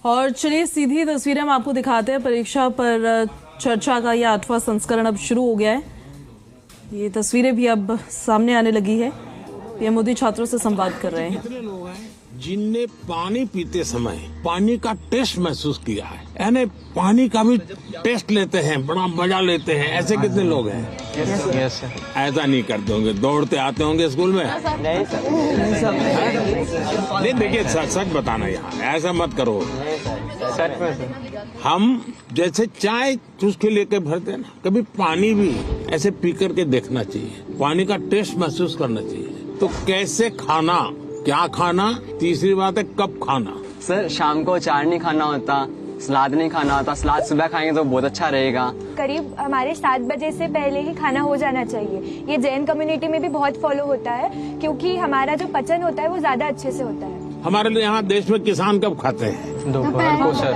और चलिए सीधी तस्वीरें हम आपको दिखाते हैं। परीक्षा पर चर्चा का यह 8वां संस्करण अब शुरू हो गया है। ये तस्वीरें भी अब सामने आने लगी है। पीएम मोदी छात्रों से संवाद कर रहे हैं। कितने लोग हैं जिनने पानी पीते समय पानी का टेस्ट महसूस किया है, यानी पानी का भी टेस्ट लेते हैं, बड़ा मजा लेते हैं। ऐसे कितने लोग हैं? Yes sir. ऐसा नहीं करते होंगे, दौड़ते आते होंगे स्कूल में? नहीं सर। नहीं, देखिए सच बताना, यहाँ ऐसा मत करो। सच में सर। हम जैसे चाय चुस्की लेके भरते हैं ना, कभी पानी भी ऐसे पी करके देखना चाहिए, पानी का टेस्ट महसूस करना चाहिए। तो कैसे खाना, क्या खाना, तीसरी बात है कब खाना। सर शाम को अचार नहीं खाना होता, सलाद नहीं खाना होता। सलाद सुबह खाएंगे तो बहुत अच्छा रहेगा। करीब हमारे 7 बजे से पहले ही खाना हो जाना चाहिए। ये जैन कम्युनिटी में भी बहुत फॉलो होता है, क्योंकि हमारा जो पचन होता है वो ज्यादा अच्छे से होता है। हमारे लिए यहाँ देश में किसान कब खाते हैं? दोपहर को सर।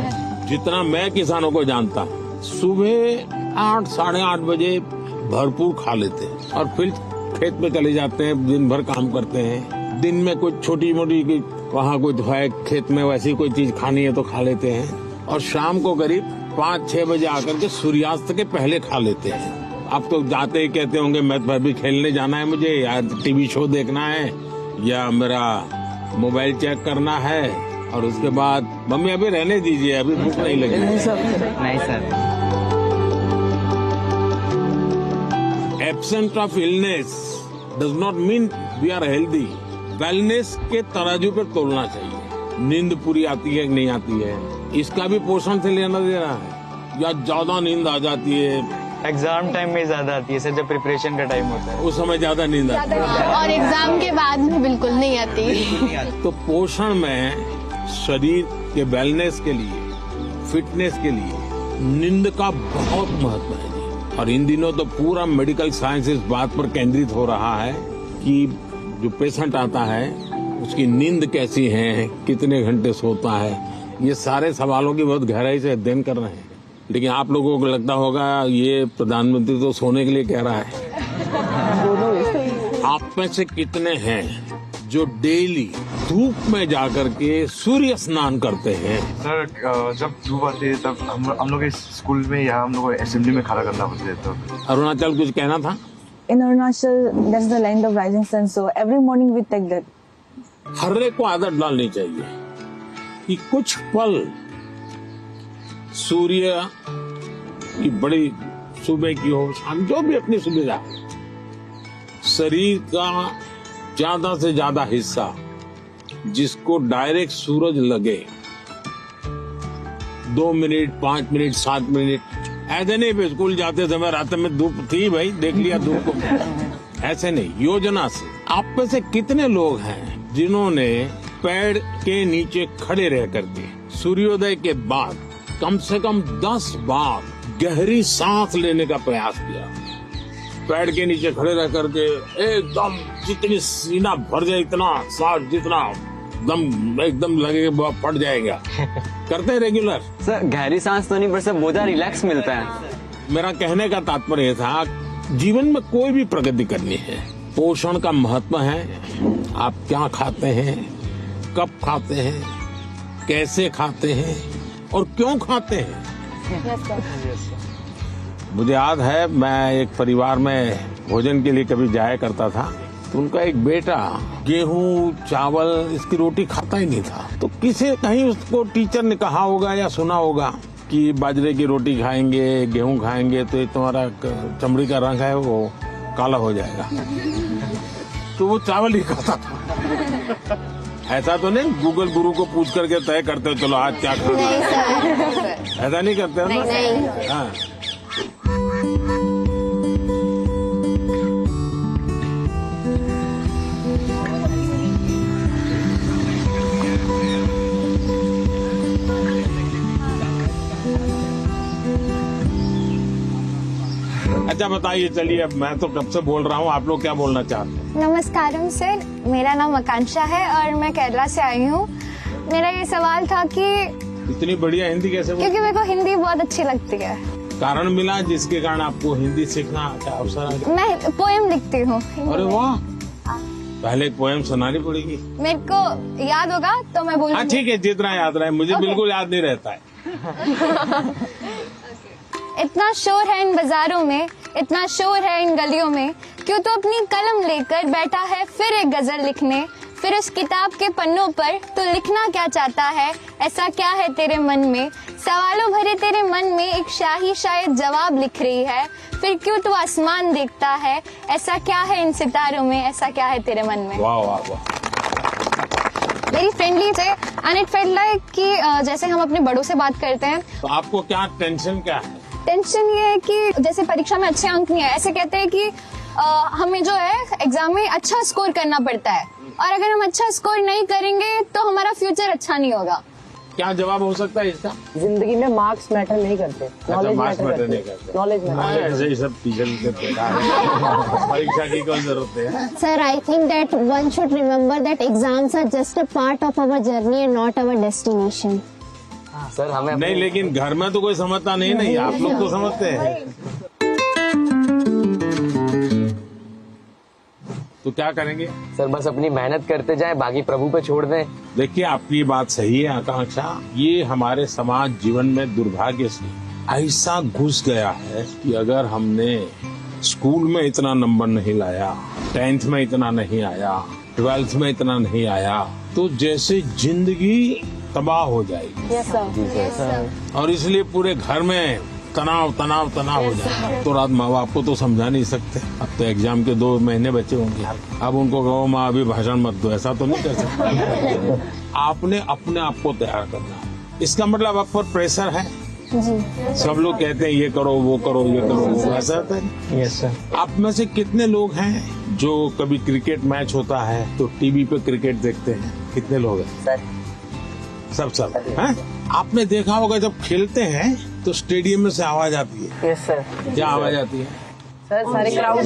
जितना मैं किसानों को जानता हूँ, सुबह 8 साढ़े 8 बजे भरपूर खा लेते हैं और फिर खेत में चले जाते हैं, दिन भर काम करते हैं। दिन में कुछ छोटी मोटी वहाँ कुछ है खेत में, वैसी कोई चीज खानी है तो खा लेते हैं, और शाम को करीब 5-6 बजे आकर के सूर्यास्त के पहले खा लेते हैं। अब तो जाते ही कहते होंगे मैं तो अभी खेलने जाना है मुझे, या टीवी शो देखना है, या मेरा मोबाइल चेक करना है, और उसके बाद मम्मी अभी रहने दीजिए, अभी भूख नहीं लगी। नहीं sir. Absent of illness does not mean we are healthy. Wellness के तराजू पर तोलना चाहिए। नींद पूरी आती है कि नहीं आती है, इसका भी पोषण से लेना देना है, या ज्यादा नींद आ जाती है। एग्जाम टाइम में ज्यादा आती है सर, जब प्रिपरेशन का टाइम होता है उस समय ज्यादा नींद आती है, और एग्जाम के बाद में बिल्कुल नहीं आती। तो पोषण में शरीर के वेलनेस के लिए, फिटनेस के लिए नींद का बहुत महत्व है जी। और इन दिनों तो पूरा मेडिकल साइंस इस बात पर केंद्रित हो रहा है कि जो पेशेंट आता है उसकी नींद कैसी है, कितने घंटे सोता है। ये सारे सवालों की बहुत गहराई से अध्ययन कर रहे हैं। लेकिन आप लोगों को लगता होगा ये प्रधानमंत्री तो सोने के लिए कह रहा है। आप में से कितने हैं जो डेली धूप में जाकर के सूर्य स्नान करते हैं? सर जब धूप आती है तब हम लोग स्कूल में या हम लोग असेंबली में खड़ा करना पड़ता है। तो अरुणाचल कुछ कहना था? In Arunachal, that's the land of rising sun. So every morning we take that. हर एक को आदत डालनी चाहिए कि कुछ पल सूर्य की बड़ी सुबह की हो, शाम, जो भी अपनी सुविधा, शरीर का ज्यादा से ज्यादा हिस्सा जिसको डायरेक्ट सूरज लगे, 2 मिनट, 5 मिनट, 7 मिनट, ऐसे नहीं स्कूल जाते समय रात में धूप थी भाई, देख लिया धूप को, ऐसे नहीं, योजना से। आप में से कितने लोग हैं जिन्होंने पेड़ के नीचे खड़े रह करके सूर्योदय के बाद कम से कम 10 बार गहरी सांस लेने का प्रयास किया? पेड़ के नीचे खड़े रह करके एकदम जितनी सीना भर जाए, इतना सांस जितना दम एकदम लगे फट जाएगा। करते हैं रेगुलर? सर गहरी सांस तो नहीं, पर सर बहुत रिलैक्स मिलता है। मेरा कहने का तात्पर्य था, जीवन में कोई भी प्रगति करनी है, पोषण का महत्व है। आप क्या खाते हैं, कब खाते हैं, कैसे खाते हैं और क्यों खाते हैं। मुझे याद है मैं एक परिवार में भोजन के लिए कभी जाया करता था, तो उनका एक बेटा गेहूं चावल इसकी रोटी खाता ही नहीं था। तो किसी कहीं उसको टीचर ने कहा होगा या सुना होगा कि बाजरे की रोटी खाएंगे, गेहूं खाएंगे तो तुम्हारा चमड़ी का रंग है वो काला हो जाएगा। तो वो चावल ही खाता था। ऐसा तो नहीं गूगल गुरु को पूछ करके तय करते हो चलो आज क्या खाना है, ऐसा नहीं करते हो ना? हाँ। अच्छा बताइए, चलिए अब मैं तो कब से बोल रहा हूँ, आप लोग क्या बोलना चाहते हैं? नमस्कारम सर, मेरा नाम आकांक्षा है और मैं केरला से आई हूँ। मेरा ये सवाल था कि इतनी बढ़िया हिंदी कैसे बोल? क्योंकि मेरे को हिंदी बहुत अच्छी लगती है। कारण मिला जिसके कारण आपको हिंदी सीखना का अवसर आ गया? मैं पोएम लिखती हूँ। अरे वाह, पहले एक पोएम सुनानी पड़ेगी। मेरे को याद होगा तो मैं हाँ बोलूंगी। ठीक है, जितना याद रहे, मुझे बिल्कुल याद नहीं रहता है। इतना शोर है इन बाजारों में, इतना शोर है इन गलियों में, क्यों तो अपनी कलम लेकर बैठा है फिर एक गजल लिखने। फिर उस किताब के पन्नों पर तो लिखना क्या चाहता है, ऐसा क्या है तेरे मन में। सवालों भरे तेरे मन में एक शाही शायद जवाब लिख रही है। फिर क्यों तू आसमान देखता है, ऐसा क्या है इन सितारों में, ऐसा क्या है तेरे मन में। वाह वाह वाह। वेरी फ्रेंडली थे एंड इट फेल्ट लाइक कि जैसे हम अपने बड़ों से बात करते हैं। तो आपको क्या टेंशन क्या है? टेंशन ये है कि जैसे परीक्षा में अच्छे अंक नहीं है, ऐसे कहते हैं कि हमें जो है एग्जाम में अच्छा स्कोर करना पड़ता है, और अगर हम अच्छा स्कोर नहीं करेंगे तो हमारा फ्यूचर अच्छा नहीं होगा। क्या जवाब हो सकता है इसका? जिंदगी में मार्क्स मैटर नहीं करते, अच्छा, मार्क्स मैटर नहीं करते। Knowledge matter. ऐसे ही सब टीचर परीक्षा की कौन जरूरत है? Sir, I think that one should remember that exams are just a part of our journey and not our destination. Sir हमें नहीं, लेकिन घर में तो कोई समझता नहीं, आप लोग तो समझते हैं। तो क्या करेंगे? सर बस अपनी मेहनत करते जाएं, बाकी प्रभु पे छोड़ दें। देखिए, आपकी बात सही है आकांक्षा। ये हमारे समाज जीवन में दुर्भाग्य से ऐसा घुस गया है कि अगर हमने स्कूल में इतना नंबर नहीं लाया, 10th में इतना नहीं आया, 12th में इतना नहीं आया, तो जैसे जिंदगी तबाह हो जाएगी। Yes sir. और इसलिए पूरे घर में तनाव तनाव तनाव हो जाए। तो रात माँ बाप को तो समझा नहीं सकते। अब तो एग्जाम के 2 महीने बचे होंगे, अब उनको कहो माँ अभी भाषण मत दो, ऐसा तो नहीं कर सकते। आपने अपने आप को तैयार करना है। इसका मतलब आप पर प्रेशर है। सब लोग कहते हैं ये करो वो करो ये करो, ऐसा होता है? Yes sir. आप में से कितने लोग हैं जो कभी क्रिकेट मैच होता है तो टीवी पे क्रिकेट देखते हैं? कितने लोग हैं? सर सब हैं? आपने देखा होगा जब खेलते हैं तो स्टेडियम में से आवाज आती है। Yes sir. क्या आवाज आती है? सर सारे क्राउड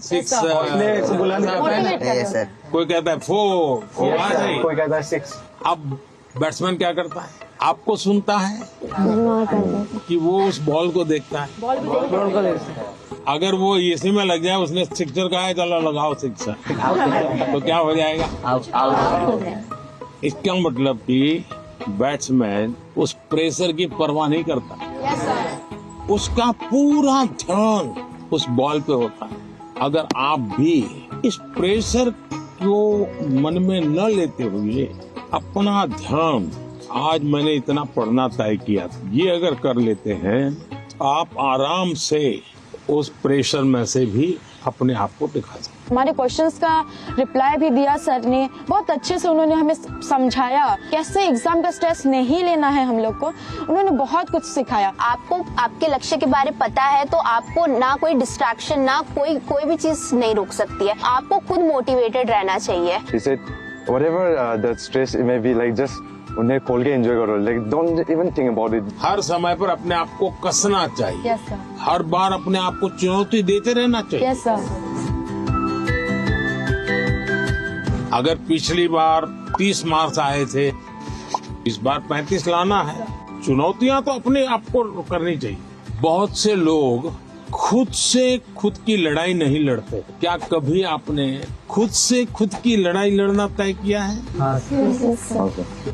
सिक्स, सर। कोई कहता है 4, कोई कहता है 6। अब बैट्समैन क्या करता है? आपको सुनता है कि वो उस बॉल को देखता है? अगर वो इसी में लग जाए, उसने सिक्सर कहा है चलो लगाओ सिक्सर, तो क्या हो जाएगा? इसका मतलब कि बैट्समैन उस प्रेशर की परवाह नहीं करता। उसका पूरा ध्यान उस बॉल पे होता है। अगर आप भी इस प्रेशर को मन में न लेते हुए अपना ध्यान, आज मैंने इतना पढ़ना तय किया, ये अगर कर लेते हैं तो आप आराम से उस प्रेशर में से भी अपने आप को दिखा सकते। हमारे क्वेश्चंस का रिप्लाई भी दिया सर ने, बहुत अच्छे से उन्होंने हमें समझाया कैसे एग्जाम का स्ट्रेस नहीं लेना है हम लोग को। उन्होंने बहुत कुछ सिखाया। आपको आपके लक्ष्य के बारे में पता है तो आपको ना कोई डिस्ट्रैक्शन, ना कोई भी चीज नहीं रोक सकती है। आपको खुद मोटिवेटेड रहना चाहिए। She said, whatever the stress it may be, like just उन्हें खोल के एंजॉय करो, like don't even think about it. हर समय पर अपने आप को कसना चाहिए। Yes sir. हर बार अपने आप को चुनौती देते रहना चाहिए। Yes sir. अगर पिछली बार 30 मार्क्स आए थे, इस बार 35 लाना है। चुनौतियां तो अपने आप को करनी चाहिए। बहुत से लोग खुद से खुद की लड़ाई नहीं लड़ते। क्या कभी आपने खुद से खुद की लड़ाई लड़ना तय किया है?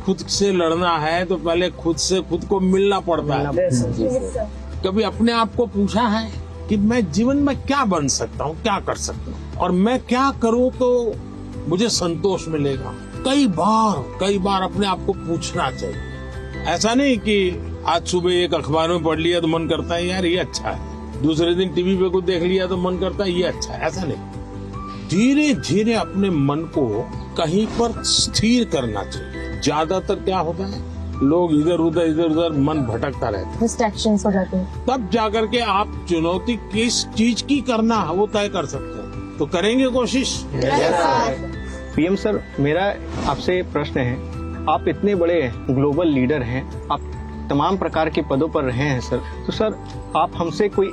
खुद से लड़ना है तो पहले खुद से खुद को मिलना पड़ता है। कभी अपने आप को पूछा है कि मैं जीवन में क्या बन सकता हूँ, क्या कर सकता हूँ, और मैं क्या करूँ तो मुझे संतोष मिलेगा? कई बार अपने आप को पूछना चाहिए। ऐसा नहीं कि आज सुबह एक अखबार में पढ़ लिया तो मन करता है यार ये अच्छा है, दूसरे दिन टीवी पे कुछ देख लिया तो मन करता है ये अच्छा है। ऐसा नहीं, धीरे धीरे अपने मन को कहीं पर स्थिर करना चाहिए। ज्यादातर क्या होता है, लोग इधर उधर मन भटकता रहता है, डिस्ट्रैक्शंस हो जाते हैं। तब जाकर के आप चुनौती किस चीज की करना है वो तय कर सकते हैं। तो करेंगे कोशिश। पीएम सर, मेरा आपसे प्रश्न है, आप इतने बड़े ग्लोबल लीडर हैं, आप तमाम प्रकार के पदों पर रहे हैं सर, तो सर आप हमसे कोई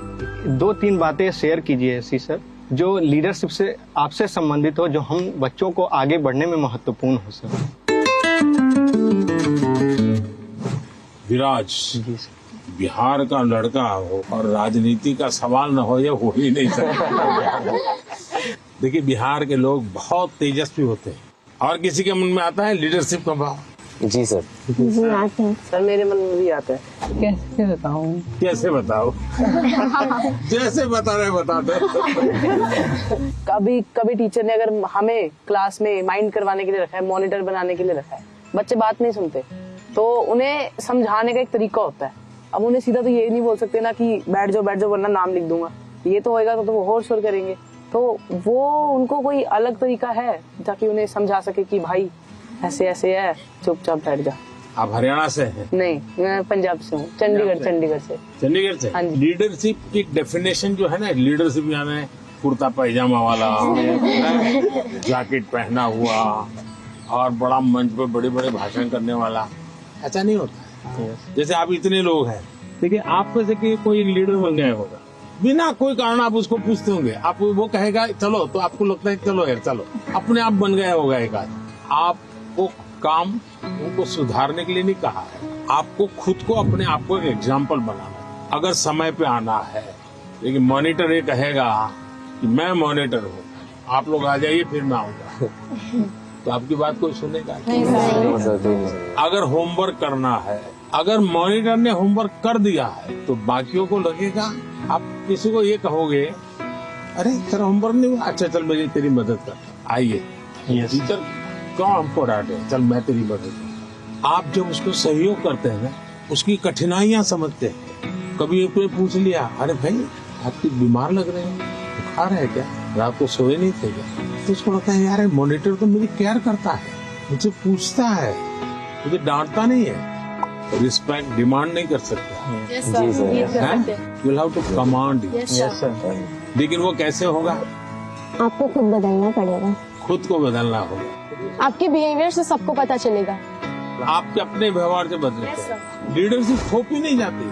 2-3 बातें शेयर कीजिए ऐसी सर, जो लीडरशिप से आपसे संबंधित हो, जो हम बच्चों को आगे बढ़ने में महत्वपूर्ण हो सर। विराज बिहार का लड़का हो और राजनीति का सवाल न हो, ये हो ही नहीं सकता। देखिए बिहार के लोग बहुत तेजस्वी होते हैं। और किसी के मन में आता है लीडरशिप का भाव? जी सर। जी आते हैं सर मेरे मन में भी आता है। कैसे बताओ जैसे बता रहे बता दो। कभी कभी टीचर ने अगर हमें क्लास में माइंड करवाने के लिए रखा है, मॉनिटर बनाने के लिए रखा है, बच्चे बात नहीं सुनते तो उन्हें समझाने का एक तरीका होता है। अब उन्हें सीधा तो ये नहीं बोल सकते ना कि बैठ जाओ वरना नाम लिख दूंगा, ये तो होएगा तो वो और शोर करेंगे। तो वो उनको कोई अलग तरीका है ताकि उन्हें समझा सके कि भाई ऐसे ऐसे है, चुपचाप बैठ जा। आप हरियाणा से हैं? नहीं, मैं पंजाब से हूँ, चंडीगढ़ से। चंडीगढ़ से? हाँ जी। लीडरशिप की डेफिनेशन जो है ना, लीडरशिप यानी कुर्ता पैजामा वाला, जैकेट पहना हुआ और बड़ा मंच पे बड़े बड़े भाषण करने वाला, ऐसा नहीं होता। जैसे आप इतने लोग हैं, देखिए आप में से कोई लीडर बन गया होगा, बिना कोई कारण आप उसको पूछते होंगे, आप वो कहेगा चलो, तो आपको लगता है चलो यार चलो, अपने आप बन गया होगा एक आदमी। आपको काम उनको सुधारने के लिए नहीं कहा है, आपको खुद को अपने आप को एक एग्जाम्पल बनाना है। अगर समय पे आना है, लेकिन मॉनिटर ये कहेगा कि मैं मॉनिटर हूँ, आप लोग आ जाइए फिर मैं आऊंगा, तो आपकी बात कोई सुनेगा नहीं। अगर होमवर्क करना है, अगर मॉनिटर ने होमवर्क कर दिया है तो बाकियों को लगेगा, आप किसी को ये कहोगे अरे तेरा होमवर्क नहीं हुआ, अच्छा चल मैं तेरी मदद करता, आइए टीचर क्यों हमको डांटे, चल मैं तेरी मदद करता। आप जब उसको सहयोग करते हैं ना, उसकी कठिनाइयां समझते हैं। कभी एक पूछ लिया, अरे भाई आप बीमार लग रहे हैं, बुखार है क्या, रात को सोए नहीं थे क्या, तो उसको लगता है यार मॉनिटर तो मेरी केयर करता है, मुझे पूछता है, मुझे डांटता नहीं है। रिस्पेक्ट डिमांड नहीं कर सकता, यू हैव टू कमांड। लेकिन वो कैसे होगा? आपको खुद बदलना पड़ेगा, खुद को बदलना होगा। आपके बिहेवियर से सबको पता चलेगा। आपके अपने व्यवहार से बदलते। लीडरशिप थोपी नहीं जाती।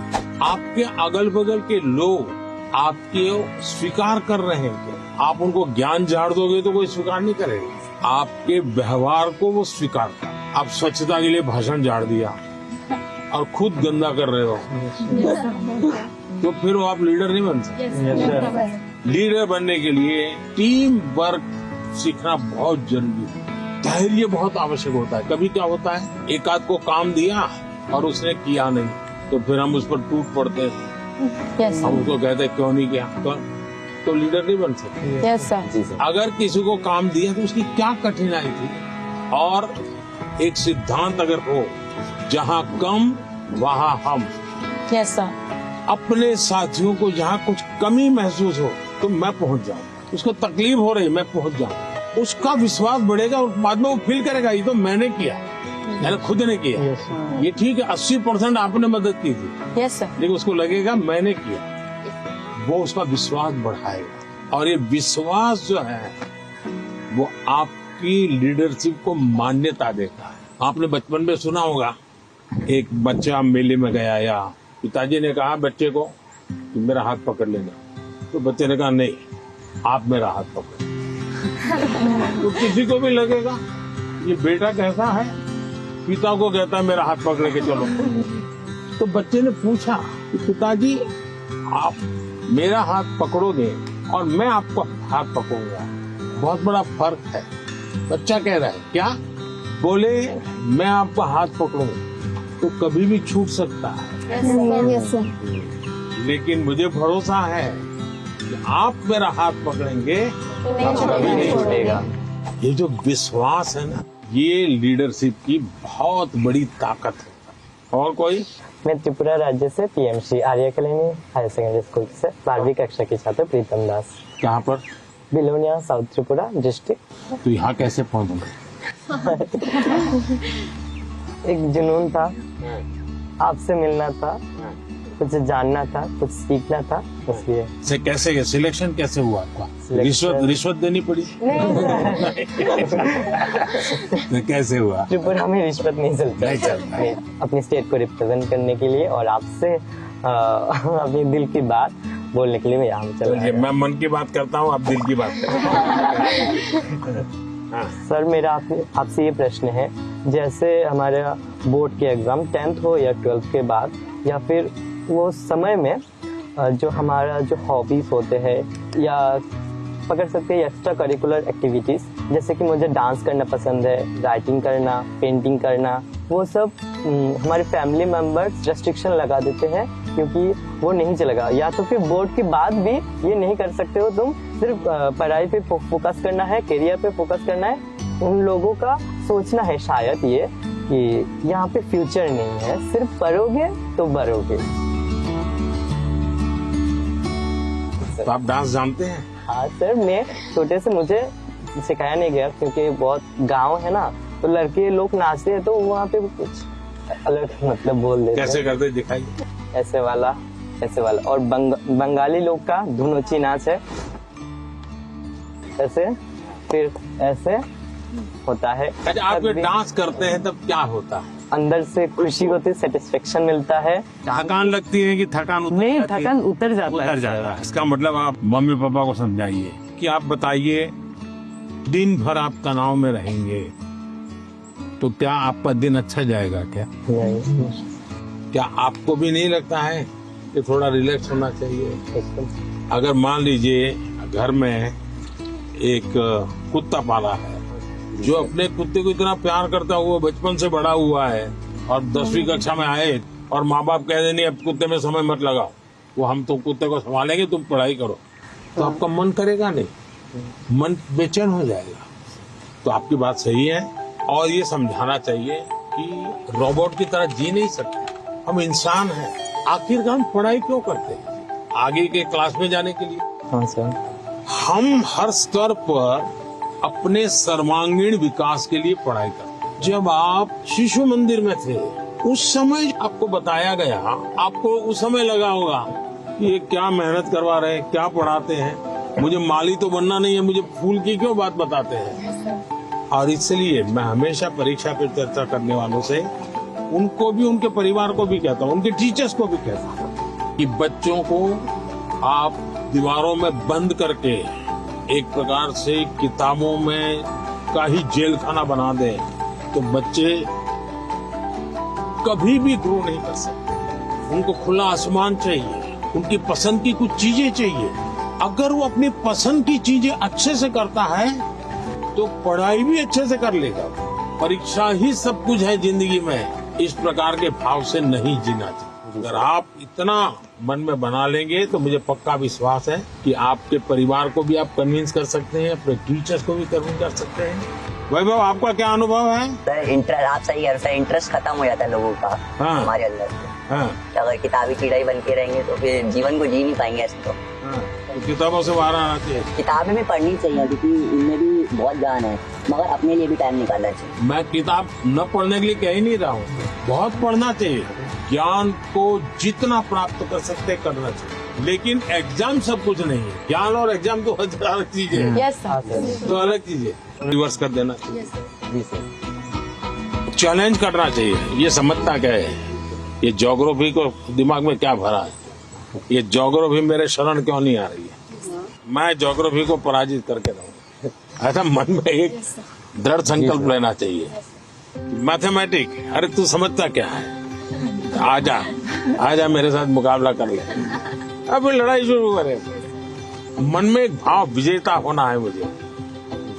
आपके अगल बगल के लोग आपके स्वीकार कर रहे हैं, आप उनको ज्ञान झाड़ दोगे तो कोई स्वीकार नहीं करेगा। आपके व्यवहार को वो स्वीकार कर। आप स्वच्छता के लिए भाषण झाड़ दिया और खुद गंदा कर रहे हो, तो फिर वो आप लीडर नहीं बन सकते। लीडर बनने के लिए टीम वर्क सीखना बहुत जरूरी है। धैर्य बहुत आवश्यक होता है। कभी क्या होता है, एक आध को काम दिया और उसने किया नहीं, तो फिर हम उस पर टूट पड़ते हैं। हम उसको कहते हैं क्यों नहीं किया, तो लीडर नहीं बन सकते। अगर किसी को काम दिया तो उसकी क्या कठिनाई थी, और एक सिद्धांत अगर हो, जहाँ कम वहाँ हम। अपने साथियों को जहाँ कुछ कमी महसूस हो तो मैं पहुँच जाऊँ, उसको तकलीफ हो रही मैं पहुँच जाऊँ, उसका विश्वास बढ़ेगा और बाद में वो फील करेगा ये तो मैंने किया, मैंने खुद ने किया। ये ठीक है, 80% आपने मदद की थी, लेकिन उसको लगेगा मैंने किया, वो उसका विश्वास बढ़ाएगा। और ये विश्वास जो है वो आपकी लीडरशिप को मान्यता देता है। आपने बचपन में सुना होगा, एक बच्चा मेले में गया या पिताजी ने कहा बच्चे को कि मेरा हाथ पकड़ लेना, तो बच्चे ने कहा नहीं आप मेरा हाथ पकड़। तो किसी को भी लगेगा ये बेटा कैसा है, पिता को कहता है मेरा हाथ पकड़ के चलो। तो बच्चे ने पूछा कि पिताजी आप मेरा हाथ पकड़ोगे और मैं आपको हाथ पकड़ूंगा, बहुत बड़ा फर्क है। बच्चा कह रहा है क्या? बोले मैं आपका हाथ पकड़ूंगा तो कभी भी छूट सकता है, लेकिन मुझे भरोसा है कि आप मेरा हाथ पकड़ेंगे कभी नहीं छूटेगा। ये जो विश्वास है ना, ये लीडरशिप की बहुत बड़ी ताकत है। और कोई? मैं त्रिपुरा राज्य से पीएमसी आर्य कॉलोनी हायर सेकेंडरी स्कूल से 12वीं कक्षा की छात्र प्रीतम दास। कहाँ पर? Belonia, south Tripura district. तो यहाँ कैसे पहुँचे? एक जुनून था, आपसे मिलना था, कुछ जानना था, कुछ सीखना था, इसलिए। से कैसे सिलेक्शन कैसे हुआ आपका? रिश्वत देनी पड़ी? कैसे हुआ? त्रिपुरा में रिश्वत नहीं चलता। अपनी स्टेट को रिप्रेजेंट करने के लिए और आपसे अपनी दिल की बात बोलने के लिए मैं यहाँ चला। मैं मन की बात करता हूँ, आप दिल की बात करते हैं। सर मेरा आपसे ये प्रश्न है, जैसे हमारे बोर्ड के एग्जाम 10th हो या 12th के बाद, या फिर वो समय में जो हमारा जो हॉबीज होते हैं या पकड़ सकते हैं एक्स्ट्रा करिकुलर एक्टिविटीज, जैसे कि मुझे डांस करना पसंद है, राइटिंग करना, पेंटिंग करना, वो सब हमारे फैमिली मेंबर्स रेस्ट्रिक्शन लगा देते हैं क्योंकि वो नहीं चलेगा। या तो फिर बोर्ड के बाद भी ये नहीं कर सकते हो तुम, सिर्फ पढ़ाई पे फोकस करना है, करियर पे फोकस करना है। उन लोगों का सोचना है शायद ये कि यहाँ पे फ्यूचर नहीं है, सिर्फ पढ़ोगे तो बढ़ोगे। तो आप डांस जानते हैं? हाँ सर, मैं छोटे से मुझे सिखाया नहीं गया क्योंकि बहुत गांव है ना, तो लड़के लोग नाचते हैं तो वहाँ पे कुछ अलग मतलब बोल देते हैं। कैसे करते दिखाइए? ऐसे वाला, ऐसे वाला। और बंगाली लोग का धुनोची नाच है, ऐसे, फिर ऐसे होता है। अच्छा, आप ये डांस करते हैं तब क्या होता है? अंदर से खुशी होती है, सेटिस्फेक्शन मिलता है। थकान लगती है कि थकान नहीं, थकान उतर जाता है। इसका मतलब आप मम्मी पापा को समझाइए कि आप बताइए, दिन भर आप तनाव में रहेंगे तो क्या आपका दिन अच्छा जाएगा? क्या आपको भी नहीं लगता है कि थोड़ा रिलैक्स होना चाहिए? अगर मान लीजिए घर में एक कुत्ता पाला है जो अपने कुत्ते को इतना प्यार करता हुआ बचपन से बड़ा हुआ है और 10वीं कक्षा में आए और माँ बाप कह दे नहीं अब कुत्ते में समय मत लगाओ, वो हम तो कुत्ते को संभालेंगे, तुम पढ़ाई करो, तो आपका मन करेगा नहीं, मन बेचैन हो जाएगा। तो आपकी बात सही है और ये समझाना चाहिए कि रोबोट की तरह जी नहीं सकते, हम इंसान हैं। आखिरकार हम पढ़ाई क्यों करते हैं? आगे के क्लास में जाने के लिए। हाँ सर। हम हर स्तर पर अपने सर्वांगीण विकास के लिए पढ़ाई करते। जब आप शिशु मंदिर में थे उस समय आपको बताया गया, आपको उस समय लगा होगा कि ये क्या मेहनत करवा रहे हैं, क्या पढ़ाते हैं, मुझे माली तो बनना नहीं है, मुझे फूल की क्यों बात बताते हैं। और इसलिए मैं हमेशा परीक्षा पे चर्चा करने वालों से उनको भी, उनके परिवार को भी कहता हूँ, उनके टीचर्स को भी कहता हूँ कि बच्चों को आप दीवारों में बंद करके एक प्रकार से किताबों में का ही जेल खाना बना दें तो बच्चे कभी भी ग्रो नहीं कर सकते। उनको खुला आसमान चाहिए, उनकी पसंद की कुछ चीजें चाहिए। अगर वो अपनी पसंद की चीजें अच्छे से करता है तो पढ़ाई भी अच्छे से कर लेगा। परीक्षा ही सब कुछ है जिंदगी में, इस प्रकार के भाव से नहीं जीना चाहिए। अगर आप इतना मन में बना लेंगे तो मुझे पक्का विश्वास है कि आपके परिवार को भी आप कन्विंस कर सकते हैं, अपने टीचर्स को भी कन्विंस कर सकते हैं। वैभव, आपका क्या अनुभव है? सर आप सही कह रहे हैं, इंटरेस्ट खत्म हो जाता है लोगों का। हाँ। हमारे अंदर हाँ। अगर किताबी कीड़ाई बन के रहेंगे तो फिर जीवन को जी नहीं पाएंगे ऐसे तो। हाँ। तो किताबों से बाहर आना चाहिए। किताबें भी पढ़नी चाहिए क्योंकि इनमें भी बहुत ज्ञान है, मगर अपने लिए भी टाइम निकालना चाहिए। मैं किताब न पढ़ने के लिए कह ही नहीं रहा हूँ, बहुत पढ़ना चाहिए। ज्ञान को जितना प्राप्त कर सकते करना चाहिए, लेकिन एग्जाम सब कुछ नहीं है। ज्ञान और एग्जाम तो अलग चीज है। Yes sir. तो अलग चीज है, रिवर्स कर देना चाहिए। जी सर। चैलेंज करना चाहिए। ये समझता क्या है, ये ज्योग्राफी को दिमाग में क्या भरा है, ये ज्योग्राफी मेरे शरण क्यों नहीं आ रही है, मैं ज्योग्राफी को पराजित करके रहूं। ऐसा मन में एक दृढ़ संकल्प लेना चाहिए। मैथमेटिक, अरे तू समझता क्या है, आजा मेरे साथ मुकाबला कर ले, अब लड़ाई शुरू करे। मन में एक भाव विजेता होना है।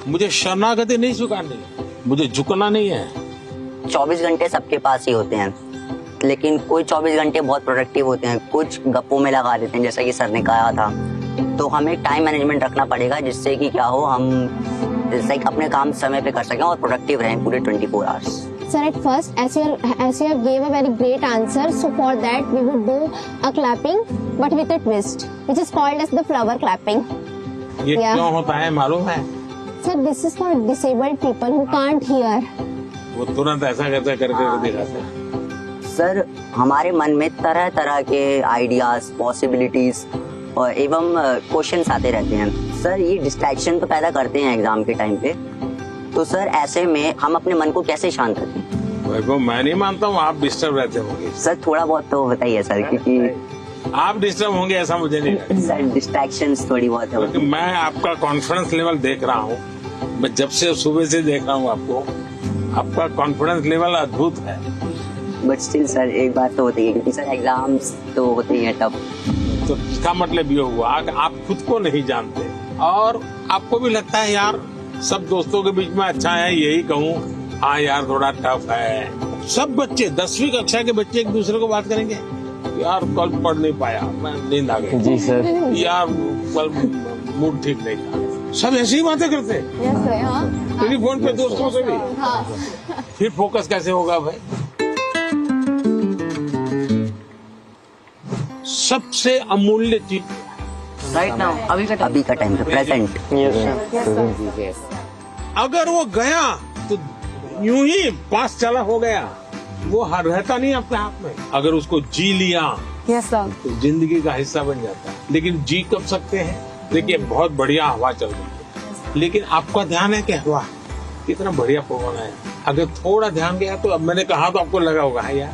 मुझे शरणागति नहीं स्वीकारनी, मुझे झुकना नहीं है। 24 घंटे सबके पास ही होते हैं, लेकिन कोई 24 घंटे बहुत प्रोडक्टिव होते हैं, कुछ गप्पों में लगा देते हैं, जैसा कि सर ने कहा था। तो हमें टाइम मैनेजमेंट रखना पड़ेगा जिससे कि क्या हो, हम जैसे अपने काम समय पे कर सकें और प्रोडक्टिव रहें पूरे 24 hours. Sir, at first, as you gave a very great answer, so for that we would do a clapping, but with a twist, which is called as the flower clapping. ये क्यों होता है मालूम है? Sir, this is for disabled people who can't hear. वो तुरंत ऐसा करके दिखाते हैं। सर, हमारे मन में तरह तरह के आइडियाज, पॉसिबिलिटीज और एवं क्वेश्चंस आते रहते हैं। सर, ये डिस्ट्रैक्शन तो पैदा करते हैं एग्जाम के टाइम पे। तो सर, ऐसे में हम अपने मन को कैसे शांत रखें? वैभव, मैं नहीं मानता हूँ आप डिस्टर्ब रहते होंगे। सर, थोड़ा बहुत तो बताइए सर, क्योंकि आप डिस्टर्ब होंगे ऐसा मुझे नहीं लगता। सर, डिस्ट्रैक्शंस थोड़ी बहुत है। क्योंकि मैं आपका कॉन्फिडेंस लेवल देख रहा हूँ, मैं जब से सुबह से देख रहा हूँ आपको, आपका कॉन्फिडेंस लेवल अद्भुत है। बट स्टिल सर, एक बात तो होती है क्योंकि सर एग्जाम्स तो होते ही है तब। तो इसका मतलब ये हुआ कि आप खुद को नहीं जानते, और आपको भी लगता है यार सब दोस्तों के बीच में अच्छा है, यही कहूँ हाँ यार थोड़ा टफ है। सब बच्चे 10वीं कक्षा के बच्चे एक दूसरे को बात करेंगे, यार कल पढ़ नहीं पाया, मैं नींद आ गई। जी सर। यार कल मूड ठीक नहीं था। सब ऐसी ही बातें करते हैं टेलीफोन पे दोस्तों से भी। फिर फोकस कैसे होगा भाई? सबसे अमूल्य चीज राइट नाउ, अभी का टाइम पे प्रेजेंट। अगर वो गया तो यूं ही पास चला हो गया, वो रहता नहीं अपने आप में। अगर उसको जी लिया तो जिंदगी का हिस्सा बन जाता है। लेकिन जी कब सकते हैं? देखिए बहुत बढ़िया हवा चल रही है, लेकिन आपका ध्यान है कि हवा कितना बढ़िया पवन है। अगर थोड़ा ध्यान गया तो अब मैंने कहा तो आपको लगा होगा यार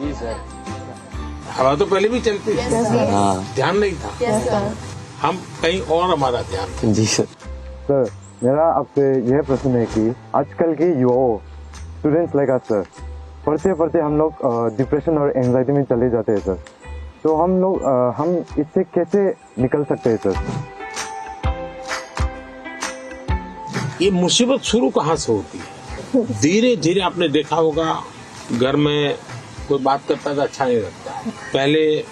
जी सर, हवा तो पहले भी चलती थी, ध्यान नहीं था। हम कहीं और हमारा ध्यान। जी सर। सर मेरा आपसे यह प्रश्न है कि आजकल के युवाओं स्टूडेंट्स लाइक अस सर, पढ़ते पढ़ते हम लोग डिप्रेशन और एंजाइटी में चले जाते हैं सर, तो हम इससे कैसे निकल सकते हैं सर? ये मुसीबत शुरू कहाँ से होती है? धीरे धीरे आपने देखा होगा घर में कोई बात करता था अच्छा नहीं लगता। पहले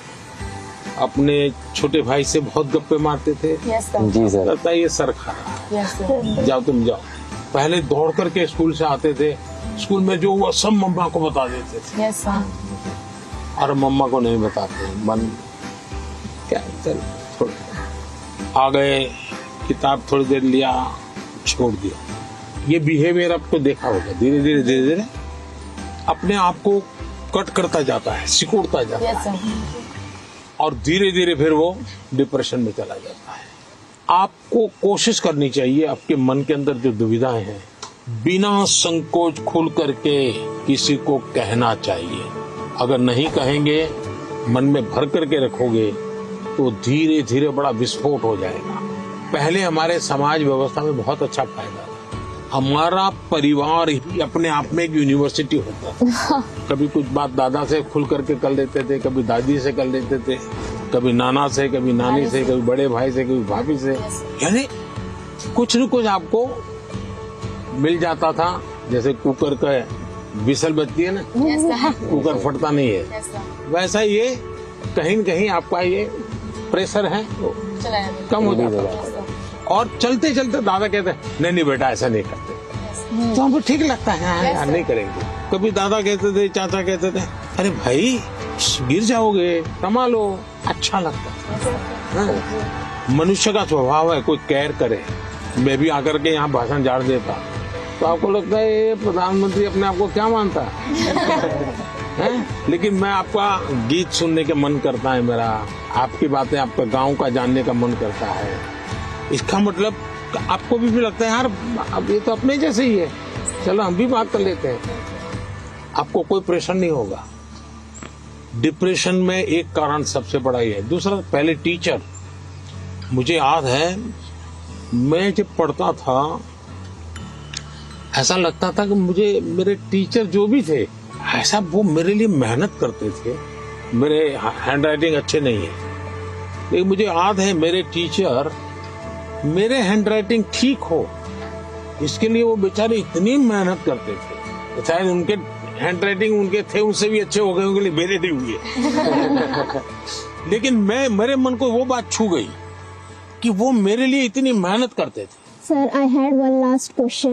अपने छोटे भाई से बहुत गप्पे मारते थे। जी सर। लगता है ये सर खा रहा है, जाओ तुम जाओ। पहले दौड़ करके स्कूल से आते थे, स्कूल में जो हुआ सब मम्मा को बता देते थे। और मम्मा को नहीं बताते, मन क्या चल आ गए, किताब थोड़ी देर लिया छोड़ दिया। ये बिहेवियर आपको देखा होगा धीरे धीरे अपने आप को कट करता जाता है, सिकुड़ता जाता है और धीरे धीरे फिर वो डिप्रेशन में चला जाता है। आपको कोशिश करनी चाहिए आपके मन के अंदर जो दुविधाएं हैं बिना संकोच खुल करके किसी को कहना चाहिए। अगर नहीं कहेंगे, मन में भर करके रखोगे तो धीरे धीरे बड़ा विस्फोट हो जाएगा। पहले हमारे समाज व्यवस्था में बहुत अच्छा फायदा था। हमारा परिवार ही अपने आप में एक यूनिवर्सिटी होता था। कभी कुछ बात दादा से खुल करके कर लेते थे, कभी दादी से कर लेते थे, कभी नाना से, कभी नानी से, कभी बड़े भाई से, कभी भाभी से। यानी कुछ न कुछ आपको मिल जाता था। जैसे कुकर का विसल बजती है ना, कुकर फटता नहीं है, वैसा ये कहीं न कहीं आपका ये प्रेशर है वो कम हो जाता है। और चलते चलते दादा कहते हैं नहीं बेटा ऐसा नहीं करते, तो हमको ठीक लगता है यार नहीं करेंगे। कभी दादा कहते थे, चाचा कहते थे अरे भाई गिर जाओगे, कमा लो, अच्छा लगता है। मनुष्य का स्वभाव है कोई केयर करे। मैं भी आकर के यहाँ भाषण झाड़ देता तो आपको लगता है ये प्रधानमंत्री अपने आप को क्या मानता है? लेकिन मैं आपका गीत सुनने का मन करता है, मेरा आपकी बातें, आपका गांव का जानने का मन करता है। इसका मतलब आपको भी लगता है यार अब ये तो अपने जैसे ही है, चलो हम भी बात कर लेते हैं। आपको कोई प्रेशर नहीं होगा। डिप्रेशन में एक कारण सबसे बड़ा ही है। दूसरा, पहले टीचर, मुझे याद है मैं जब पढ़ता था ऐसा लगता था कि मुझे मेरे टीचर जो भी थे ऐसा वो मेरे लिए मेहनत करते थे। मेरे हैंडराइटिंग अच्छे नहीं है, लेकिन मुझे याद है मेरे टीचर मेरे हैंडराइटिंग ठीक हो इसके लिए वो बेचारे इतनी मेहनत करते थे। शायद उनके हैंडराइटिंग उनके थे उनसे भी अच्छे हो गए, उनके लिए मेरे नहीं हुए। लेकिन मेरे मन को वो बात छू गई कि वो मेरे लिए इतनी मेहनत करते थे। Sir, I had one last question.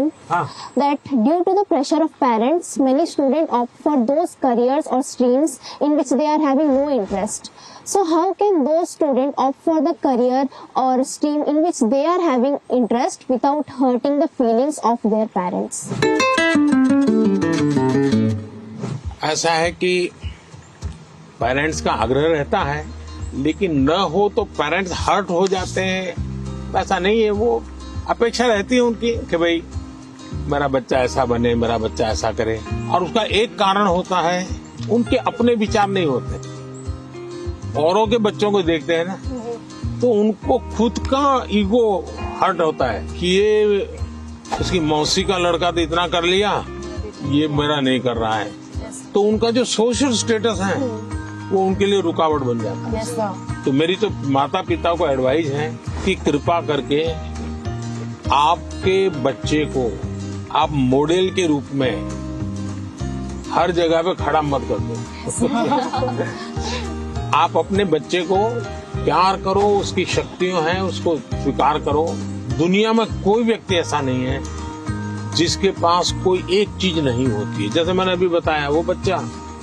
That due to the pressure of parents, many students opt for those careers or streams in which they are having no interest. So how can those students opt for the career or stream in which they are having interest without hurting the feelings of their parents? ऐसा है कि parents का आग्रह रहता है, लेकिन न हो तो पेरेंट्स हर्ट हो जाते हैं। ऐसा नहीं है, वो अपेक्षा रहती है उनकी कि भाई मेरा बच्चा ऐसा बने, मेरा बच्चा ऐसा करे। और उसका एक कारण होता है उनके अपने विचार नहीं होते। औरों के बच्चों को देखते हैं ना तो उनको खुद का ईगो हर्ट होता है कि ये उसकी मौसी का लड़का तो इतना कर लिया, ये मेरा नहीं कर रहा है। तो उनका जो सोशल स्टेटस है वो उनके लिए रुकावट बन जाता है। तो मेरी तो माता पिता को एडवाइस है आपकी कृपा करके आपके बच्चे को आप मॉडल के रूप में हर जगह पे खड़ा मत कर दो। आप अपने बच्चे को प्यार करो, उसकी शक्तियां हैं उसको स्वीकार करो। दुनिया में कोई व्यक्ति ऐसा नहीं है जिसके पास कोई एक चीज नहीं होती है। जैसे मैंने अभी बताया, वो बच्चा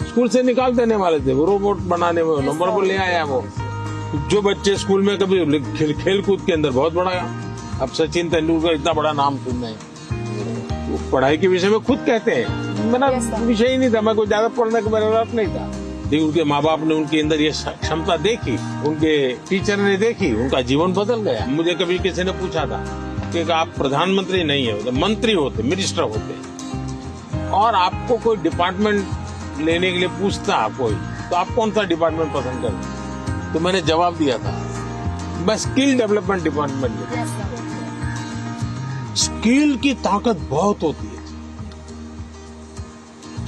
स्कूल से निकाल देने वाले थे, वो रोबोट बनाने में नंबर वो ले आया। वो जो बच्चे स्कूल में कभी खेल कूद के अंदर बहुत बड़ा, अब सचिन तेंदुलकर इतना बड़ा नाम सुन रहे हैं, वो पढ़ाई के विषय में खुद कहते हैं मेरा विषय ही नहीं था, मैं कोई ज्यादा पढ़ने का मेरा नहीं था। लेकिन उनके माँ बाप ने उनके अंदर ये क्षमता देखी, उनके टीचर ने देखी, उनका जीवन बदल गया। मुझे कभी किसी ने पूछा था कि आप प्रधानमंत्री नहीं है, तो मंत्री होते, मिनिस्टर होते, और आपको कोई डिपार्टमेंट लेने के लिए पूछता कोई, तो आप कौन सा डिपार्टमेंट पसंद करते? तो मैंने जवाब दिया था मैं स्किल डेवलपमेंट डिपार्टमेंट। स्किल की ताकत बहुत होती है,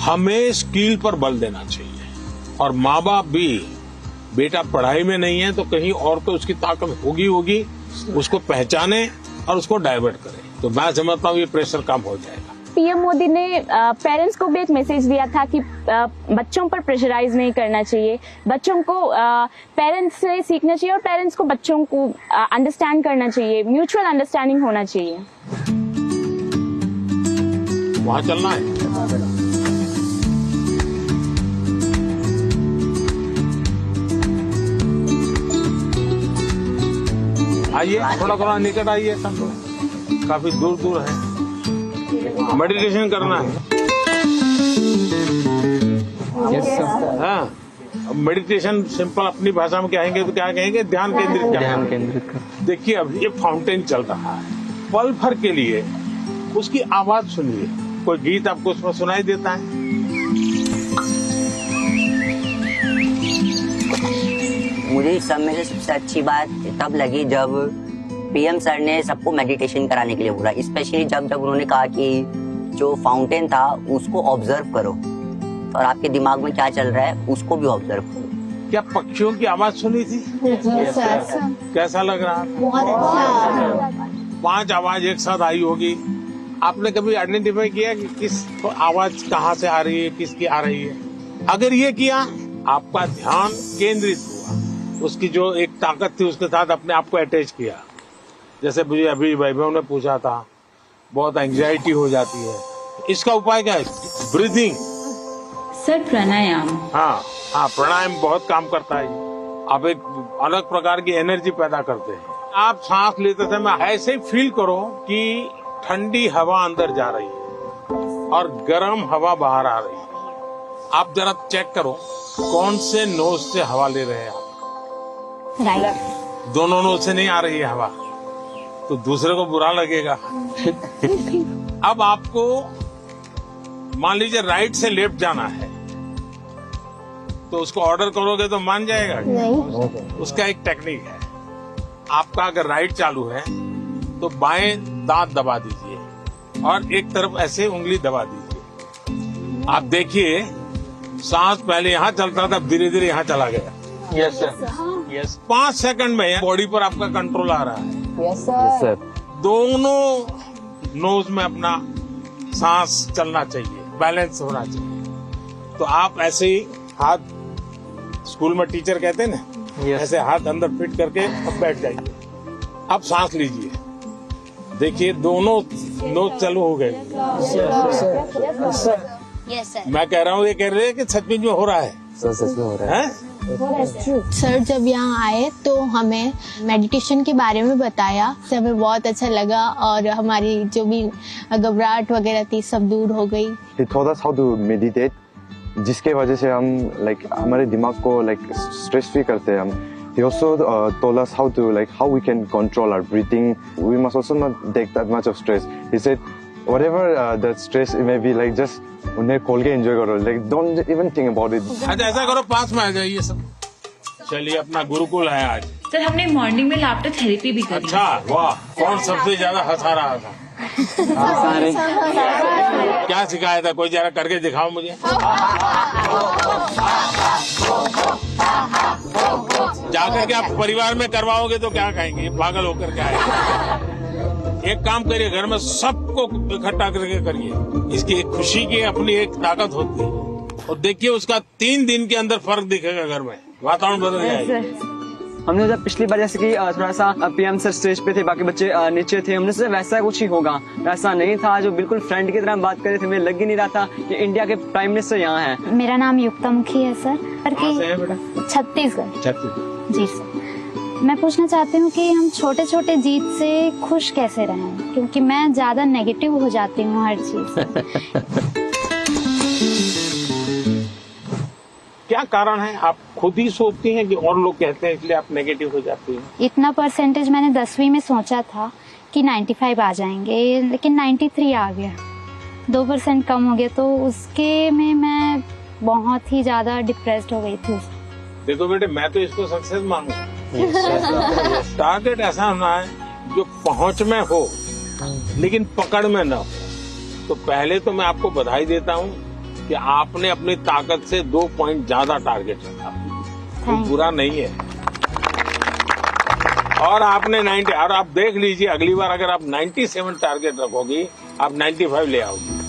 हमें स्किल पर बल देना चाहिए। और माँ बाप भी, बेटा पढ़ाई में नहीं है तो कहीं और तो उसकी ताकत होगी, उसको पहचाने और उसको डाइवर्ट करें, तो मैं समझता हूँ ये प्रेशर कम हो जाएगा। पीएम मोदी ने पेरेंट्स को भी एक मैसेज दिया था कि बच्चों पर प्रेशराइज नहीं करना चाहिए, बच्चों को पेरेंट्स से सीखना चाहिए और पेरेंट्स को बच्चों को अंडरस्टैंड करना चाहिए, म्यूचुअल अंडरस्टैंडिंग होना चाहिए। वहाँ चलना है। आइए थोड़ा थोड़ा निकट आइए, सब लोग काफी दूर दूर है। मेडिटेशन करना है। हाँ, मेडिटेशन सिंपल अपनी भाषा में कहेंगे तो क्या कहेंगे? ध्यान केंद्रित करना। देखिए अब ये फाउंटेन चल रहा है, पल भर के लिए उसकी आवाज सुनिए। कोई गीत आपको उसमें सुनाई देता है? मुझे इस सब में से सबसे अच्छी बात तब लगी जब पीएम सर ने सबको मेडिटेशन कराने के लिए बोला, स्पेशली जब उन्होंने कहा कि जो फाउंटेन था उसको ऑब्जर्व करो और आपके दिमाग में क्या चल रहा है उसको भी ऑब्जर्व करो। क्या पक्षियों की आवाज सुनी थी? कैसा लग रहा? बहुत अच्छा। 5 आवाज एक साथ आई होगी। आपने कभी आइडेंटिफाई किया कि किस आवाज कहाँ से आ रही है, किसकी आ रही है? अगर ये किया, आपका ध्यान केंद्रित हुआ, उसकी जो एक ताकत थी उसके साथ अपने आप को अटैच किया। जैसे मुझे अभी वैभव ने पूछा था, बहुत एंजाइटी हो जाती है, इसका उपाय क्या है? ब्रीथिंग सर, प्राणायाम। हाँ, प्राणायाम बहुत काम करता है। आप एक अलग प्रकार की एनर्जी पैदा करते हैं। आप सांस लेते समय ऐसे फील करो कि ठंडी हवा अंदर जा रही है और गर्म हवा बाहर आ रही है। आप जरा चेक करो कौन से नोज से हवा ले रहे हैं आप। राइट। दोनों नोज से नहीं आ रही है हवा तो दूसरे को बुरा लगेगा। अब आपको मान लीजिए राइट से लेफ्ट जाना है तो उसको ऑर्डर करोगे तो मान जाएगा? नहीं। उसका एक टेक्निक है। आपका अगर राइट चालू है तो बाएं दांत दबा दीजिए और एक तरफ ऐसे उंगली दबा दीजिए। आप देखिए सांस पहले यहाँ चलता था, धीरे धीरे यहाँ चला गया। Yes sir, yes. 5 सेकंड में बॉडी पर आपका कंट्रोल आ रहा है। Yes sir. दोनों नोज में अपना सांस चलना चाहिए, बैलेंस होना चाहिए। तो आप ऐसे ही हाथ, स्कूल में टीचर कहते हैं ना, ऐसे हाथ अंदर फिट करके अब बैठ जाइए। अब सांस लीजिए, देखिए दोनों नोज चालू हो गए। Yes sir. मैं कह रहा हूँ, ये कह रहे हैं कि सचमुच में हो रहा है। सच में हो रहा है। सर जब यहाँ आए तो हमें मेडिटेशन के बारे में बताया, तो हमें बहुत अच्छा लगा और हमारी जो भी घबराहट वगैरह थी सब दूर हो गई। He taught us how to meditate, जिसके वजह से हम हमारे दिमाग को स्ट्रेस फ्री करते हैं हम। He also told us how we can control our breathing. We must also not take that much of stress. He said, whatever the stress it may be, just उन्हें खोल के एंजॉय करो, don't even think about it. अच्छा ऐसा करो, पास में आ जाइए सब। चलिए, अपना गुरुकुल है आज। सर हमने मॉर्निंग में लाफ्टर थेरेपी भी करी। अच्छा, वाह। कौन सबसे ज्यादा हंसा रहा था? क्या सिखाया था? कोई जरा करके दिखाओ मुझे। जाकर के आप परिवार में करवाओगे तो क्या कहेंगे, पागल होकर के आए। एक काम करिए, घर में सबको इकट्ठा करके करिए। इसकी एक खुशी की अपनी एक ताकत होती है, और देखिए उसका 3 दिन के अंदर फर्क दिखेगा, घर में वातावरण बदल जाएगा। हमने जब पिछली बार जैसे कि थोड़ा सा पीएम सर स्टेज पे थे, बाकी बच्चे नीचे थे, हमने सोचा वैसा कुछ ही होगा, वैसा नहीं था। जो बिल्कुल फ्रेंड की तरह बात कर रहे थे, मुझे लग ही नहीं रहा था कि इंडिया के प्राइम मिनिस्टर यहाँ हैं। मेरा नाम युक्ता मुखी है सर। छत्तीसगढ़। जी सर, मैं पूछना चाहती हूँ कि हम छोटे छोटे जीत से खुश कैसे रहें, क्योंकि मैं ज्यादा नेगेटिव हो जाती हूँ हर चीज। क्या कारण है? आप खुद ही सोचती हैं कि और लोग कहते हैं इसलिए आप नेगेटिव हो जाती हैं? इतना परसेंटेज मैंने 10वीं में सोचा था कि 95 आ जाएंगे, लेकिन 93 आ गया, 2% कम हो गया, तो उसके में मैं बहुत ही ज्यादा डिप्रेस्ड हो गई थी। देखो बेटे, मैं तो इसको सक्सेस मानूंगा। टारगेट ऐसा होना है जो पहुंच में हो लेकिन पकड़ में न हो। तो पहले तो मैं आपको बधाई देता हूँ कि आपने अपनी ताकत से 2 पॉइंट ज्यादा टारगेट रखा, तो बुरा नहीं है। और आपने 90, और आप देख लीजिए अगली बार अगर आप 97 टारगेट रखोगी, आप 95 ले आओगी।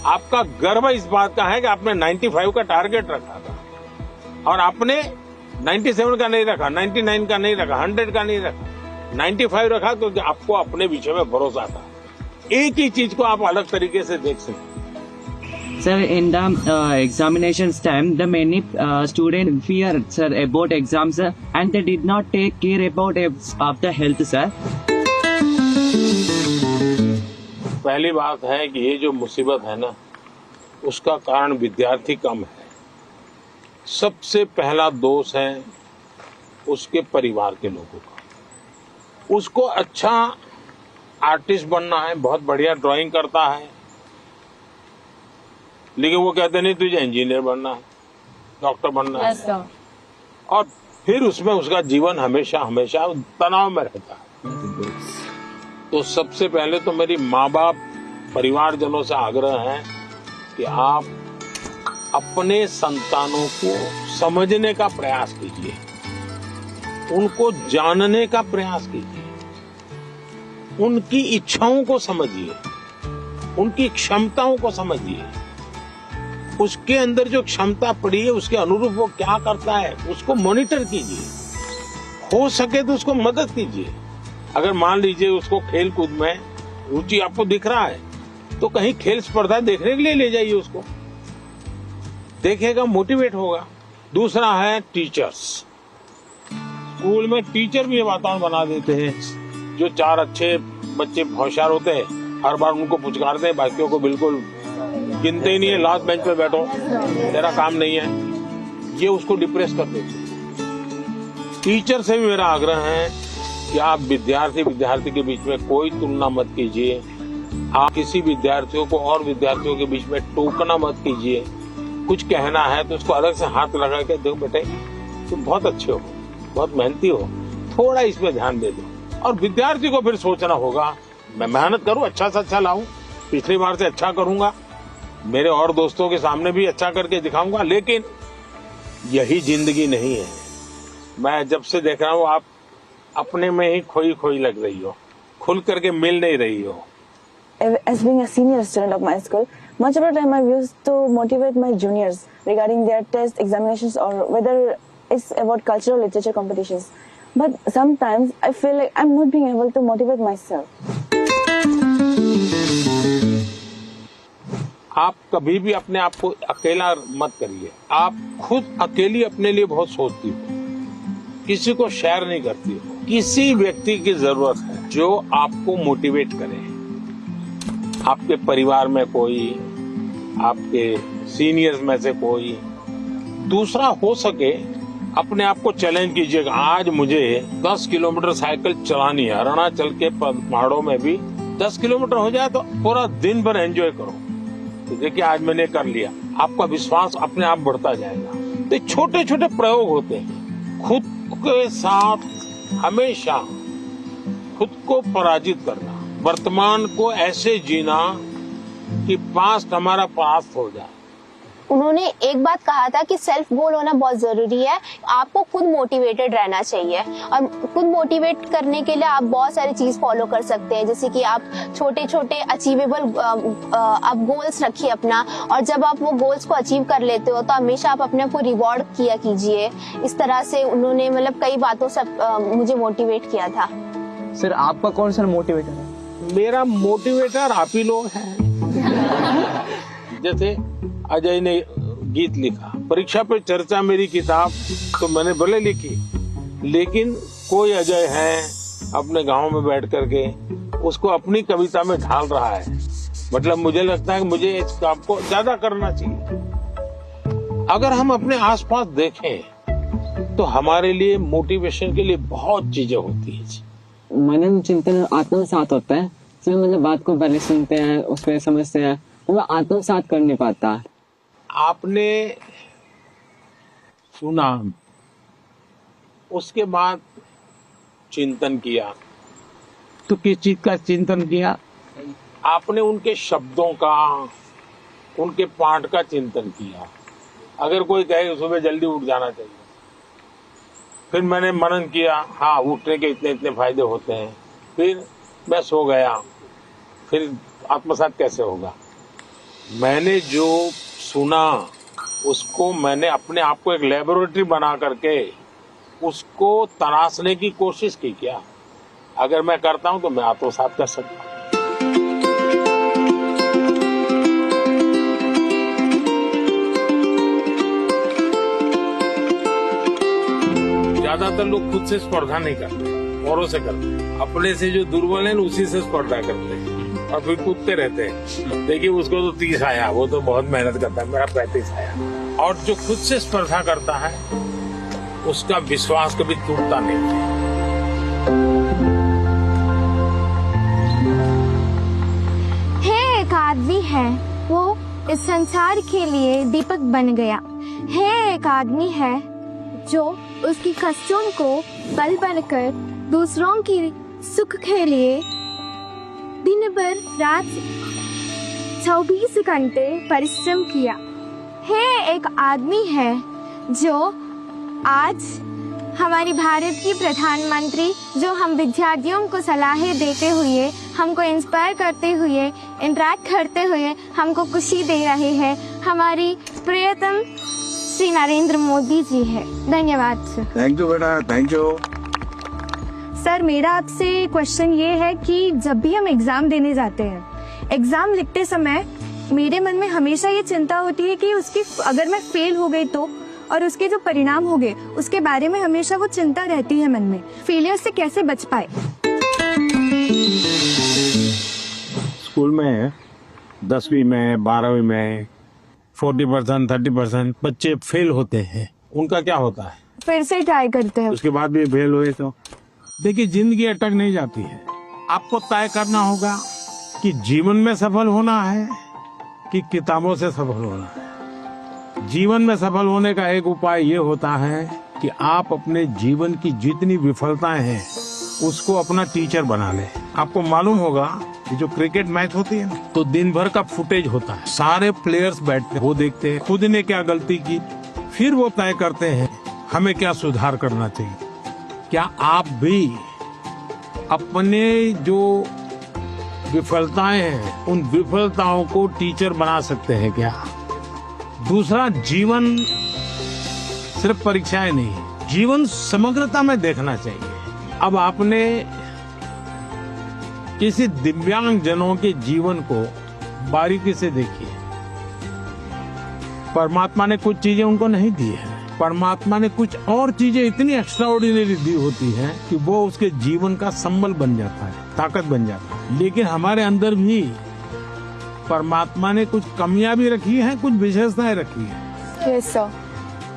आपका गर्व इस बात का है कि आपने 95 का टारगेट रखा था, और आपने 97 का नहीं रखा, 99 का नहीं रखा, 100 का नहीं रखा, 95 रखा, क्योंकि आपको अपने विषय में भरोसा था। एक ही चीज को आप अलग तरीके से देख सकते। Sir, in the examinations time, the many students fear, sir, about exams, sir, and they did not take care about of the health, sir. पहली बात है कि ये जो मुसीबत है ना, उसका कारण विद्यार्थी कम है। सबसे पहला दोष है उसके परिवार के लोगों का। उसको अच्छा आर्टिस्ट बनना है, बहुत बढ़िया ड्राइंग करता है, लेकिन वो कहते नहीं तुझे इंजीनियर बनना है, डॉक्टर बनना है, और फिर उसमें उसका जीवन हमेशा हमेशा तनाव में रहता है। तो सबसे पहले तो मेरी माँ बाप परिवारजनों से आग्रह है कि आप अपने संतानों को समझने का प्रयास कीजिए, उनको जानने का प्रयास कीजिए, उनकी इच्छाओं को समझिए, उनकी क्षमताओं को समझिए, उसके अंदर जो क्षमता पड़ी है उसके अनुरूप वो क्या करता है उसको मॉनिटर कीजिए, हो सके तो उसको मदद कीजिए। अगर मान लीजिए उसको खेल कूद में रुचि आपको दिख रहा है तो कहीं खेल स्पर्धा देखने के लिए ले जाइए, उसको देखेगा, मोटिवेट होगा। दूसरा है टीचर्स। स्कूल में टीचर भी ये वातावरण बना देते हैं, जो 4 अच्छे बच्चे होशियार होते हैं हर बार उनको पुचकारते हैं, बाकियों को बिल्कुल गिनते ही नहीं है, लास्ट बेंच पे बैठो, तेरा काम नहीं है, ये उसको डिप्रेस कर देते हैं। टीचर से भी मेरा आग्रह है कि आप विद्यार्थी के बीच में कोई तुलना मत कीजिए, आप किसी विद्यार्थियों को और विद्यार्थियों के बीच में टोकना मत कीजिए। कुछ कहना है तो उसको अलग से हाथ लगा के, देखो बेटे तुम बहुत अच्छे हो, बहुत मेहनती हो, थोड़ा इस पे ध्यान दे दो। और विद्यार्थी को फिर सोचना होगा, मैं मेहनत करूं, अच्छा से अच्छा लाऊं, पिछली बार से अच्छा करूंगा, मेरे और दोस्तों के सामने भी अच्छा करके दिखाऊंगा। लेकिन यही जिंदगी नहीं है। मैं जब से देख रहा हूँ आप अपने में ही खोई खोई लग रही हो, खुल करके मिल नहीं रही हो। As being a senior student of my school, much of the time I used to motivate my juniors regarding their test examinations or whether it's about cultural literature competitions. But sometimes I feel like I'm not being able to motivate myself. आप कभी भी अपने आप को अकेला मत करिए। आप खुद अकेली अपने लिए बहुत सोचती हो, किसी को शेयर नहीं करती हो। किसी व्यक्ति की जरूरत है जो आपको मोटिवेट करे। आपके परिवार में कोई, आपके सीनियर्स में से कोई। दूसरा, हो सके अपने आप को चैलेंज कीजिएगा, आज मुझे 10 किलोमीटर साइकिल चलानी है, अरुणाचल के पहाड़ों में भी 10 किलोमीटर हो जाए तो पूरा दिन भर एंजॉय करो। तो देखिए आज मैंने कर लिया, आपका विश्वास अपने आप बढ़ता जाएगा। तो छोटे छोटे प्रयोग होते हैं। खुद के साथ हमेशा खुद को पराजित करना, वर्तमान को ऐसे जीना कि पास्ट हमारा पास्ट हो जाए, उन्होंने एक बात कहा था कि सेल्फ गोल होना बहुत जरूरी है, आपको खुद मोटिवेटेड रहना चाहिए। और खुद मोटिवेट करने के लिए आप बहुत सारी चीज फॉलो कर सकते हैं, जैसे कि आप छोटे छोटे अचीवेबल आप गोल्स रखिए अपना, और जब आप वो गोल्स को अचीव कर लेते हो तो हमेशा आप अपने आप को रिवॉर्ड किया कीजिए। इस तरह से उन्होंने मतलब कई बातों से मुझे मोटिवेट किया था। सर आपका कौन सा मोटिवेटर है? मेरा मोटिवेटर आप ही लोग हैं। जैसे अजय ने गीत लिखा, परीक्षा पे चर्चा मेरी किताब तो मैंने भले लिखी, लेकिन कोई अजय है अपने गांव में बैठ करके उसको अपनी कविता में ढाल रहा है। मतलब मुझे लगता है कि मुझे इस काम को ज्यादा करना चाहिए। अगर हम अपने आसपास देखें तो हमारे लिए मोटिवेशन के लिए बहुत चीजें होती है। मनन चिंतन आत्मसात होता है, इसमें मतलब बात को पहले सुनते हैं, उसको समझते हैं, वो आत्मसात कर नहीं पाता। आपने सुना, उसके बाद चिंतन किया, तो किस चीज का चिंतन किया? आपने उनके शब्दों का, उनके पाठ का चिंतन किया। अगर कोई कहे सुबह जल्दी उठ जाना चाहिए, फिर मैंने मनन किया, हाँ उठने के इतने इतने फायदे होते हैं, फिर मैं सो गया, फिर आत्मसात कैसे होगा? मैंने जो सुना उसको मैंने अपने आप को एक लेबोरेटरी बना करके उसको तराशने की कोशिश की। क्या अगर मैं करता हूं तो मैं आत्मसात कर सकता हूं। ज्यादातर लोग खुद से स्पर्धा नहीं करते, औरों से करते, अपने से जो दुर्बल है उसी से स्पर्धा करते हैं और फिर कूदते रहते हैं। देखिए उसको तो 30 आया, वो तो बहुत मेहनत करता है, मेरा 35 आया। और जो खुद से स्पर्धा करता है उसका विश्वास कभी टूटता नहीं। है एक आदमी है, वो इस संसार के लिए दीपक बन गया। है एक आदमी है जो उसकी कष्टों को पल भर कर दूसरों की सुख के लिए दिन भर रात 24 घंटे परिश्रम किया। है एक आदमी है जो आज हमारी भारत की प्रधानमंत्री, जो हम विद्यार्थियों को सलाहें देते हुए, हमको इंस्पायर करते हुए, इंटरेक्ट करते हुए हमको खुशी दे रहे हैं, हमारी प्रियतम श्री नरेंद्र मोदी जी है। धन्यवाद सर। थैंक यू बेटा, थैंक यू। सर मेरा आपसे क्वेश्चन ये है कि जब भी हम एग्जाम देने जाते हैं, एग्जाम लिखते समय मेरे मन में हमेशा ये चिंता होती है कि उसकी अगर मैं फेल हो गई तो, और उसके जो परिणाम हो गए उसके बारे में हमेशा वो चिंता रहती है मन में। फेलियर से कैसे बच पाए? स्कूल में 10वीं में 12वीं में 40% 30% बच्चे फेल होते हैं, उनका क्या होता है? फिर से ट्राई करते हैं, उसके बाद भी फेल हुए तो देखिए जिंदगी अटक नहीं जाती है। आपको तय करना होगा कि जीवन में सफल होना है कि किताबों से सफल होना है। जीवन में सफल होने का एक उपाय ये होता है कि आप अपने जीवन की जितनी विफलताएं हैं उसको अपना टीचर बना लें। आपको मालूम होगा कि जो क्रिकेट मैच होती है तो दिन भर का फुटेज होता है, सारे प्लेयर्स बैठते हैं, वो देखते हैं खुद ने क्या गलती की, फिर वो तय करते हैं हमें क्या सुधार करना चाहिए। क्या आप भी अपने जो विफलताएं हैं उन विफलताओं को टीचर बना सकते हैं क्या? दूसरा, जीवन सिर्फ परीक्षाएं नहीं, जीवन समग्रता में देखना चाहिए। अब आपने किसी दिव्यांग जनों के जीवन को बारीकी से देखिए। परमात्मा ने कुछ चीजें उनको नहीं दी है, परमात्मा ने कुछ और चीजें इतनी एक्स्ट्राऑर्डिनरी दी होती हैं कि वो उसके जीवन का संबल बन जाता है, ताकत बन जाता है। लेकिन हमारे अंदर भी परमात्मा ने कुछ कमियां भी रखी हैं, कुछ विशेषताएं रखी हैं। Yes sir.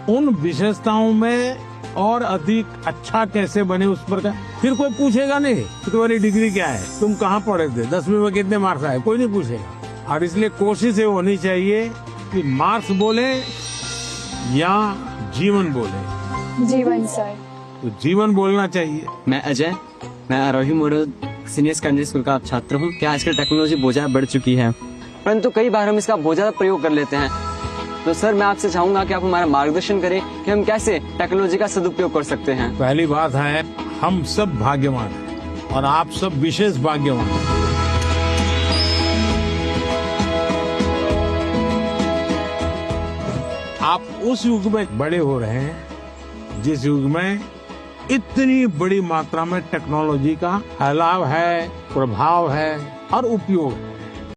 उन विशेषताओं में और अधिक अच्छा कैसे बने उस पर फिर कोई पूछेगा नहीं कि तुम्हारी डिग्री क्या है, तुम कहाँ पढ़े थे, 10वीं में कितने मार्क्स आए, कोई नहीं पूछेगा। और इसलिए कोशिश ये होनी चाहिए कि मार्क्स बोले या जीवन बोले। जीवन सर। तो जीवन बोलना चाहिए। मैं अजय, मैं आरोही मोड़ सीनियर सेकेंडरी स्कूल का छात्र हूँ। क्या आजकल टेक्नोलॉजी बहुत ज्यादा बढ़ चुकी है, परंतु कई बार हम इसका बहुत ज्यादा प्रयोग कर लेते हैं। तो सर मैं आपसे चाहूंगा कि आप हमारा मार्गदर्शन करें कि हम कैसे टेक्नोलॉजी का सदुपयोग कर सकते हैं। पहली बात है, हम सब भाग्यवान हैं और आप सब विशेष भाग्यवान हैं। आप उस युग में बड़े हो रहे हैं जिस युग में इतनी बड़ी मात्रा में टेक्नोलॉजी का फैलाव है, प्रभाव है और उपयोग है।